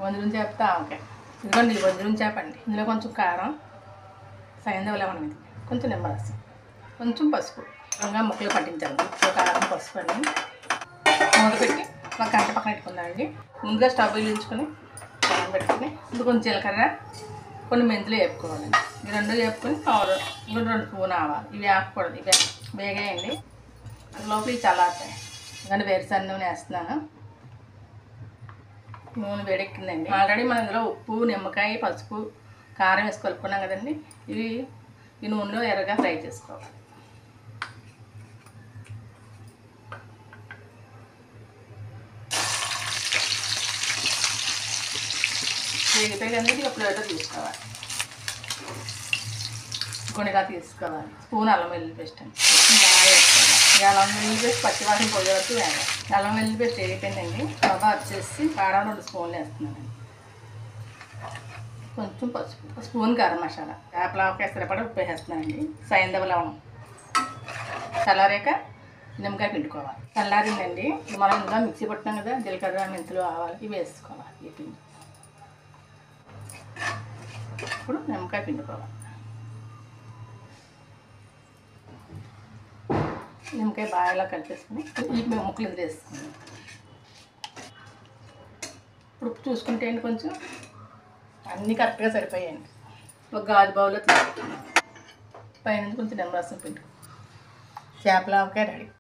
వంజరం చేప ఆవకాయ. ఇదిగోండి వంజరం చేప అండి. ఇందులో కొంచెం కారం, సైంధవ ఇది, కొంచెం నిమ్మరసం, కొంచెం పసుపు, ఇంకా ముక్కలు పట్టించాలి. ఉప్పు, కారం, పసుపు అన్నీ మూత పెట్టి ఒక గంట పక్కన పెట్టుకుందామండి. ముందుగా స్టవ్ వెలిగించుకొని పాన్ పెట్టుకుని ఇప్పుడు కొంచెం జీలకర్ర, కొన్ని మెంతులు వేపుకోవాలండి. ఈ రెండు వేపుకొని ఇంకొక 2 స్పూన్ ఆవాలు. ఇవి వేపకూడదు, ఇవి వేగాయండి. లోపల ఇవి చల్లారుతాయి. ఎందుకంటే వేరుశనగ నూనె వేస్తున్నాను. నూనె వేడెక్కిందండి. ఆల్రెడీ మనం ఇందులో ఉప్పు, నిమ్మకాయ, పసుపు, కారం వేసి కలుపుకున్నాం కదండి. ఇవి ఈ నూనెలో ఎర్రగా ఫ్రై చేసుకోవాలి. వేగిపోయి కదండి ఒక ప్లేట్లో తీసుకోవాలి. కొన్నిగా తీసుకోవాలి. స్పూన్ అల్లం వెల్లుల్లి పేస్ట్ అండి బాగా వేసుకోవాలి. ఈ అల్లం వెల్లుల్లి పేస్ట్ పచ్చివాసన పోయే వరకు వేయాలి. అల్లం వెల్లుల్లి పేస్ట్ వేగిపోయిందండి. బాగా వచ్చేసి కారం 2 స్పూన్లు వేస్తున్నానండి. కొంచెం పసుపు, స్పూన్ గరం మసాలా, వేపలావకాయ సరిపడా ఉప్పు వేసేస్తున్నానండి. సైంధవ లవణం. చల్లారాక నిమ్మకాయ పిండుకోవాలి. చల్లారిందండి. మనం ఇంకా మిక్సీ పట్టినాం కదా, జీలకర్ర, మెంతులు, ఆవాలు ఇవి వేసుకోవాలి. ఈ పిండి ఇప్పుడు నిమ్మకాయ పిండుకోవాలి. నిమ్మకాయ బాగా ఇలా కలిపేసుకుని ఈ ముక్కలు ఇందులో వేసుకున్నాం. ఇప్పుడు ఉప్పు చూసుకుంటే అండి కొంచెం అన్నీ కరెక్ట్గా సరిపోయాయండి. ఒక గాజు బౌల్లో తీసుకుంటాం. పైన కొంచెం నిమ్మరసం పిండుకో చేపల ఆవకాయ రెడీ.